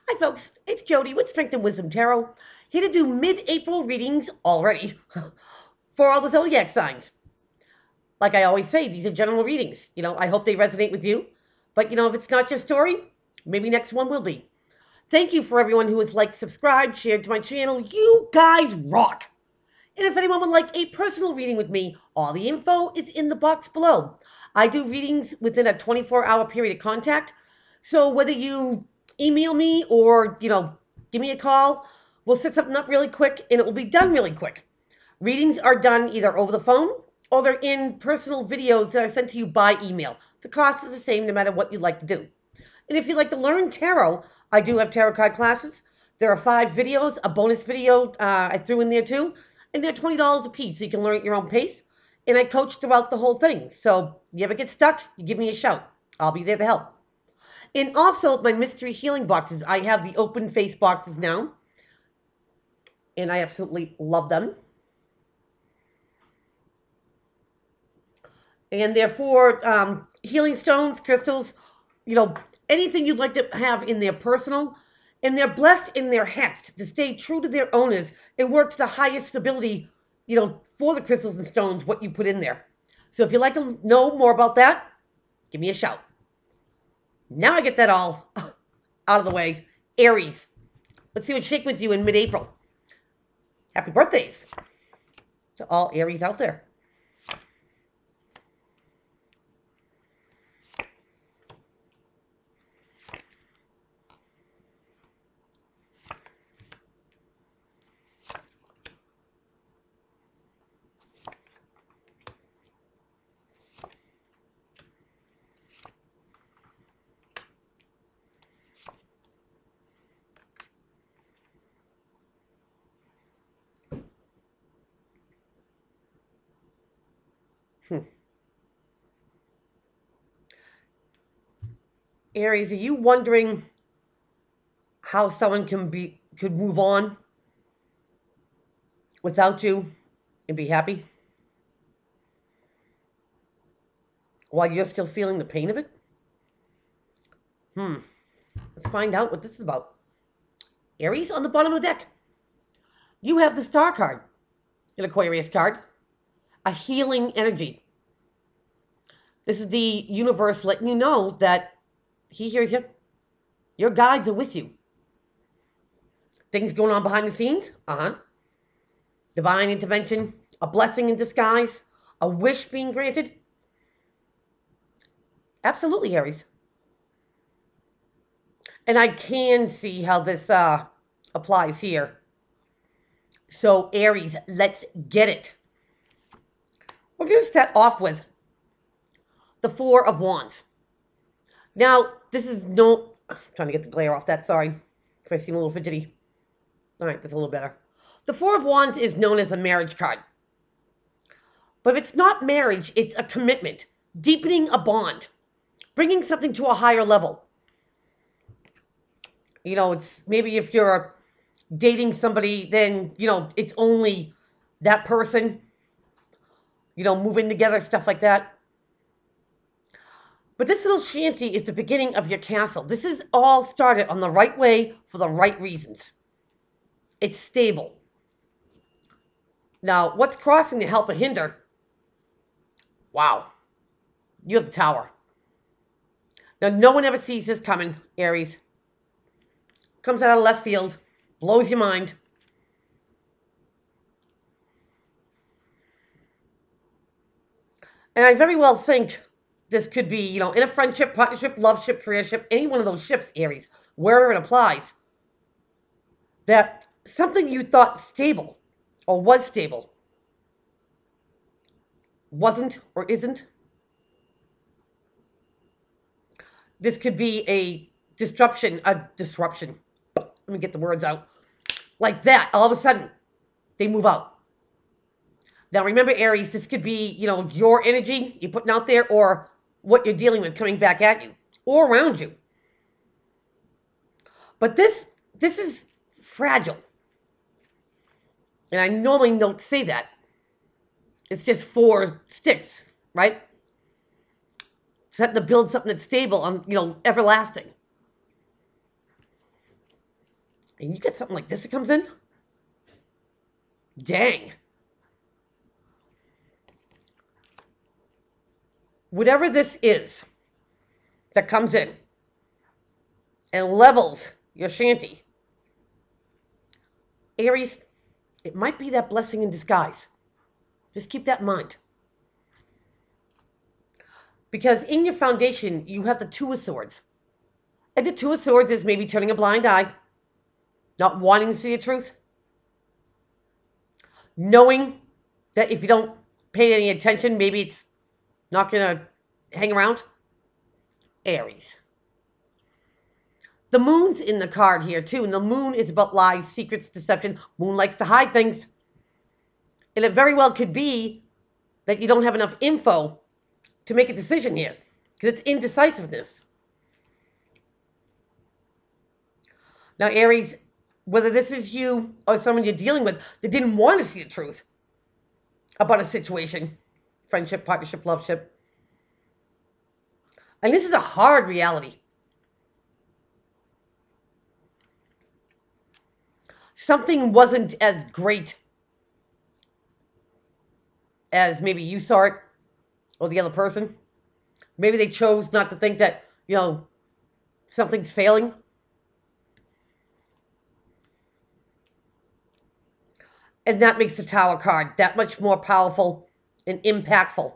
Hi, folks. It's Jody with Strength and Wisdom Tarot, here to do mid-April readings already for all the zodiac signs. Like I always say, these are general readings. I hope they resonate with you. But, if it's not your story, maybe next one will be. Thank you for everyone who has liked, subscribed, shared to my channel. You guys rock. And if anyone would like a personal reading with me, all the info is in the box below. I do readings within a 24-hour period of contact. So whether you email me or, give me a call, we'll set something up really quick and it will be done really quick. Readings are done either over the phone or they're in personal videos that are sent to you by email. The cost is the same no matter what you'd like to do. And if you'd like to learn tarot, I do have tarot card classes. There are 5 videos, a bonus video I threw in there too, and they're $20 a piece, so you can learn at your own pace. And I coach throughout the whole thing. So you ever get stuck, you give me a shout. I'll be there to help. And also my mystery healing boxes. I have the open face boxes now, and I absolutely love them. And they're for healing stones, crystals, anything you'd like to have in their personal. And they're blessed in their hexed to stay true to their owners and work to the highest stability, for the crystals and stones, what you put in there. So if you'd like to know more about that, give me a shout. Now I get that all out of the way. Aries. Let's see what's shaking with you in mid-April. Happy birthdays to all Aries out there. Aries, are you wondering how someone could move on without you and be happy while you're still feeling the pain of it? Let's find out what this is about. Aries, on the bottom of the deck, you have the Star card, an Aquarius card, a healing energy. This is the universe letting you know that he hears you. Your guides are with you. Things going on behind the scenes? Divine intervention, a blessing in disguise, a wish being granted? Absolutely, Aries. And I can see how this applies here. So, Aries, let's get it. We're going to start off with the 4 of Wands. Now, this is I'm trying to get the glare off that, sorry. If I seem a little fidgety. All right, that's a little better. The 4 of Wands is known as a marriage card. But if it's not marriage, it's a commitment, deepening a bond, bringing something to a higher level. It's maybe if you're dating somebody, then, it's only that person, moving together, stuff like that. But this little shanty is the beginning of your castle. This is all started on the right way for the right reasons. It's stable. Now, what's crossing to help or hinder? Wow. You have the Tower. Now, no one ever sees this coming, Aries. Comes out of left field. Blows your mind. And I very well think this could be, in a friendship, partnership, love ship, career ship, any one of those ships, Aries, wherever it applies, that something you thought stable or was stable wasn't or isn't. This could be a disruption. Let me get the words out. Like that, all of a sudden, they move out. Now remember, Aries, this could be, your energy you're putting out there or what you're dealing with coming back at you or around you. But this is fragile. And I normally don't say that. It's just 4 sticks, right? Setting to build something that's stable, everlasting. And you get something like this that comes in? Dang. Whatever this is that comes in and levels your shanty, Aries, it might be that blessing in disguise. Just keep that in mind. Because in your foundation, you have the Two of Swords. And the Two of Swords is maybe turning a blind eye, not wanting to see the truth, knowing that if you don't pay any attention, maybe it's not going to hang around. Aries. The moon's in the card here, too, and the moon is about lies, secrets, deception. Moon likes to hide things. And it very well could be that you don't have enough info to make a decision here, because it's indecisiveness. Now, Aries, whether this is you or someone you're dealing with that didn't want to see the truth about a situation, friendship, partnership, loveship, and this is a hard reality. Something wasn't as great as maybe you saw it or the other person. Maybe they chose not to think that, something's failing. And that makes the Tower card that much more powerful and impactful.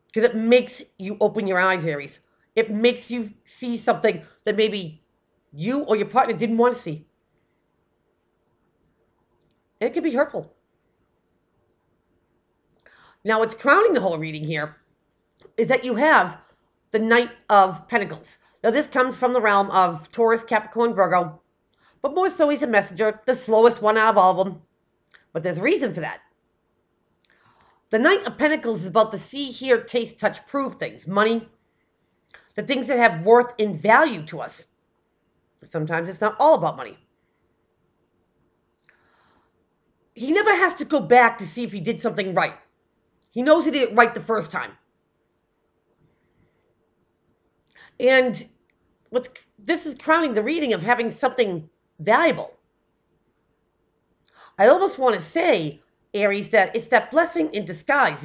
Because it makes you open your eyes, Aries. It makes you see something that maybe you or your partner didn't want to see. And it can be hurtful. Now, what's crowning the whole reading here is that you have the Knight of Pentacles. Now, this comes from the realm of Taurus, Capricorn, Virgo. But more so, he's a messenger, the slowest one out of all of them. But there's a reason for that. The Knight of Pentacles is about the see, hear, taste, touch, prove things. Money. The things that have worth and value to us. Sometimes it's not all about money. He never has to go back to see if he did something right. He knows he did it right the first time. And this is crowning the reading of having something valuable. I almost want to say, Aries, that it's that blessing in disguise.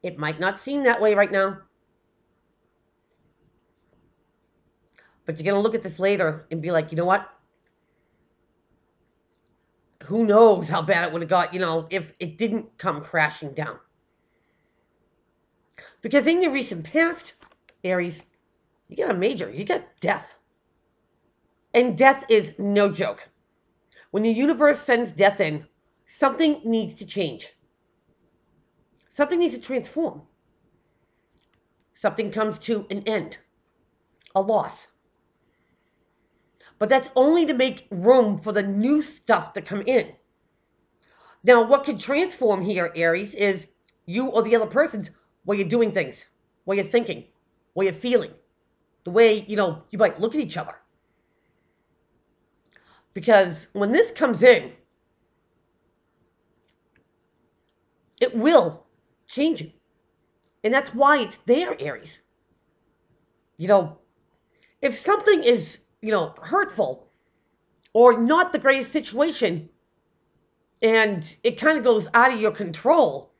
It might not seem that way right now. But you're going to look at this later and be like, you know what? Who knows how bad it would have got, if it didn't come crashing down. Because in your recent past, Aries, you get a major. You get death. And death is no joke. When the universe sends death in, something needs to change. Something needs to transform. Something comes to an end. A loss. But that's only to make room for the new stuff to come in. Now, what can transform here, Aries, is you or the other person's way you're doing things, way you're thinking, way you're feeling, the way, you might look at each other. Because when this comes in, it will change you. And that's why it's there, Aries. If something is, hurtful or not the greatest situation and it kind of goes out of your control,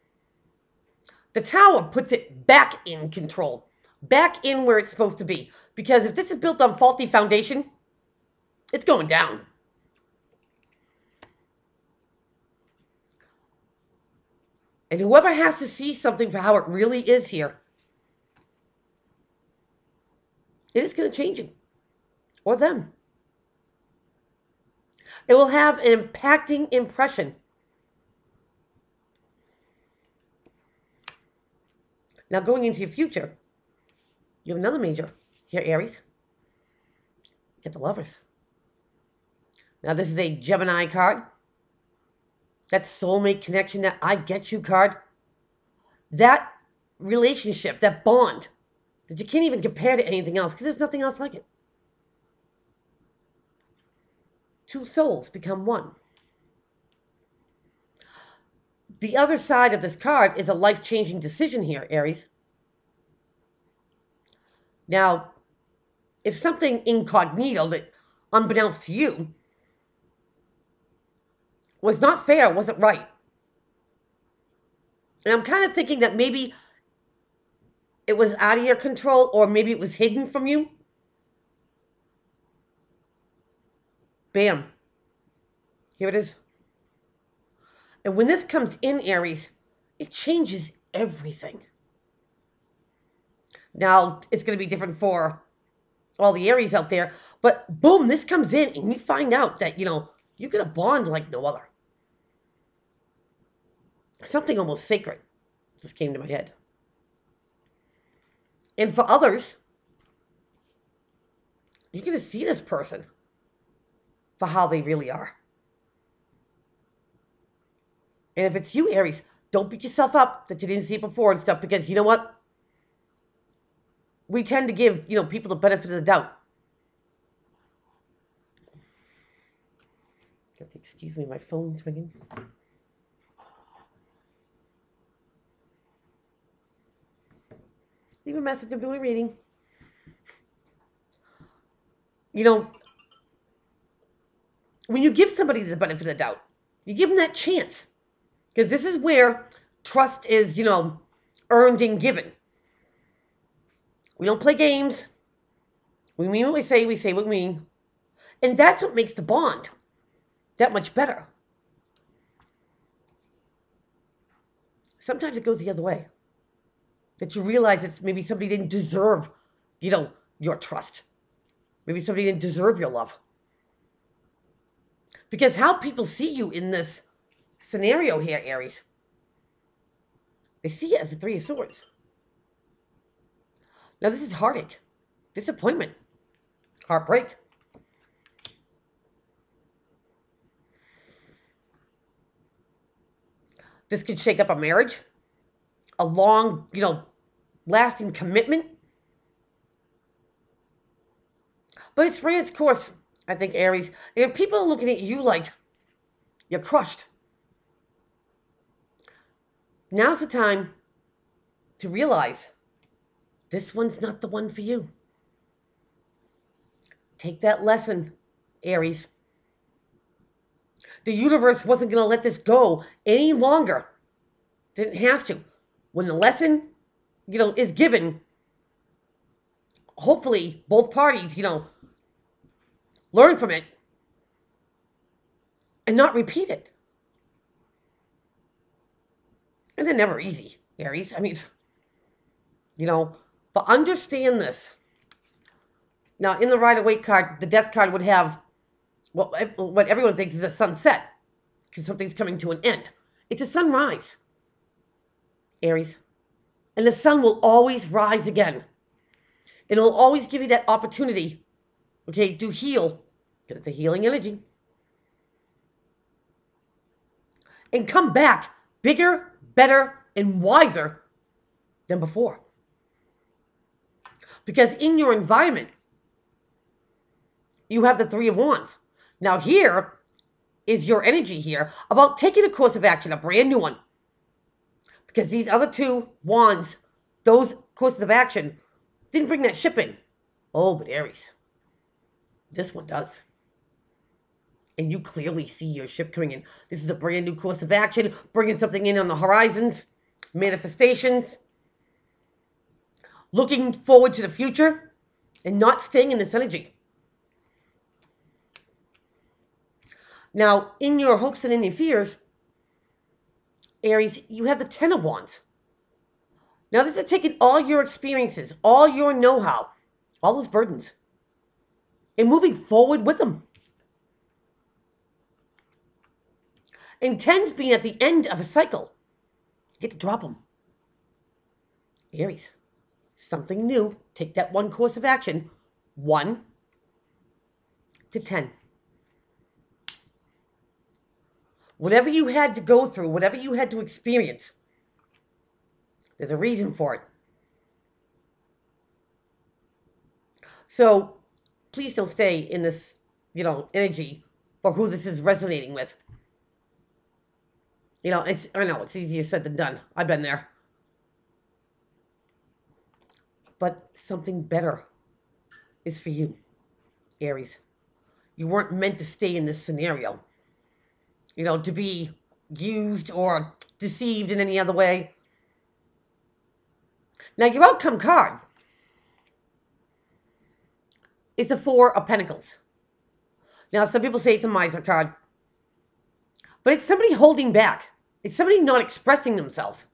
the Tower puts it back in control, back in where it's supposed to be. Because if this is built on faulty foundation, it's going down. And whoever has to see something for how it really is here, it is going to change it. Or them. It will have an impacting impression. Now, going into your future, you have another major here, Aries. Get the Lovers. Now, this is a Gemini card. That soulmate connection, that I get you card. That relationship, that bond, that you can't even compare to anything else because there's nothing else like it. Two souls become one. The other side of this card is a life-changing decision here, Aries. Now, if something incognito that unbeknownst to you, was not fair, wasn't right. And I'm kind of thinking that maybe it was out of your control, or maybe it was hidden from you. Bam. Here it is. And when this comes in, Aries, it changes everything. Now, it's going to be different for all the Aries out there, but boom, this comes in, and you find out that, you're going to bond like no other. Something almost sacred just came to my head. And for others, you're going to see this person for how they really are. And if it's you, Aries, don't beat yourself up that you didn't see it before and stuff, because you know what? We tend to give, people the benefit of the doubt. Excuse me, my phone's ringing. Leave a message, I'm doing a reading. When you give somebody the benefit of the doubt, you give them that chance. Because this is where trust is, earned and given. We don't play games. We mean what we say what we mean. And that's what makes the bond that much better. Sometimes it goes the other way. That you realize it's maybe somebody didn't deserve, your trust. Maybe somebody didn't deserve your love. Because how people see you in this scenario here, Aries, they see it as the Three of Swords. Now, this is heartache, disappointment, heartbreak. This could shake up a marriage, a long, lasting commitment. But it's ran its course, I think, Aries. And if people are looking at you like you're crushed, now's the time to realize this one's not the one for you. Take that lesson, Aries. The universe wasn't going to let this go any longer. Didn't have to. When the lesson, is given, hopefully both parties, learn from it and not repeat it. And they're never easy, Aries. I mean, but understand this. Now, in the Rider-Waite card, the Death card would have what everyone thinks is a sunset, because something's coming to an end. It's a sunrise, Aries. And the sun will always rise again. And it'll always give you that opportunity, to heal, because it's a healing energy. And come back bigger, better, and wiser than before. Because in your environment, you have the Three of Wands. Now here is your energy here about taking a course of action, a brand new one. Because these other two wands, those courses of action, didn't bring that ship in. Oh, but Aries, this one does. And you clearly see your ship coming in. This is a brand new course of action, bringing something in on the horizons, manifestations, looking forward to the future, and not staying in this energy. Now, in your hopes and in your fears, Aries, you have the Ten of Wands. Now, this is taking all your experiences, all your know-how, all those burdens, and moving forward with them. And tens being at the end of a cycle, you get to drop them. Aries, something new. Take that one course of action. 1 to 10. Whatever you had to go through, whatever you had to experience, there's a reason for it. So please don't stay in this, energy for who this is resonating with. I know it's easier said than done. I've been there. But something better is for you, Aries. You weren't meant to stay in this scenario. You know, to be used or deceived in any other way. Now, your outcome card is the Four of Pentacles. Now, some people say it's a miser card, but it's somebody holding back. It's somebody not expressing themselves.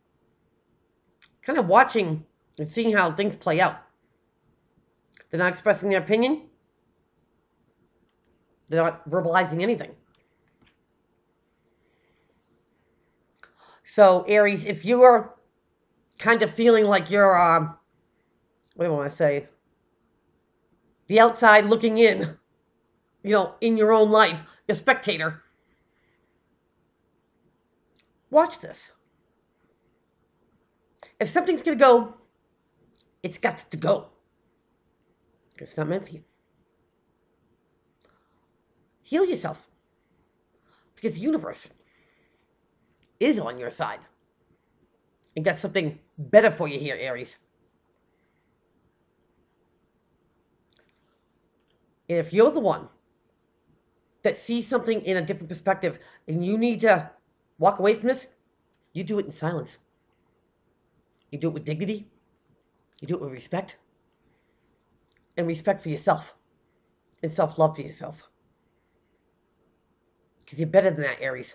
Kind of watching and seeing how things play out. They're not expressing their opinion. They're not verbalizing anything. So, Aries, if you're kind of feeling like you're, what do I want to say? The outside looking in, you know, in your own life, a spectator. Watch this. If something's going to go, it's got to go. It's not meant for you. Heal yourself. Because the universe is on your side. And got something better for you here, Aries. And if you're the one that sees something in a different perspective and you need to walk away from this, you do it in silence. You do it with dignity. You do it with respect. And respect for yourself. And self-love for yourself. Because you're better than that, Aries.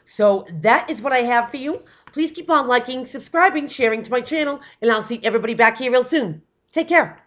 So that is what I have for you. Please keep on liking, subscribing, sharing to my channel, and I'll see everybody back here real soon. Take care.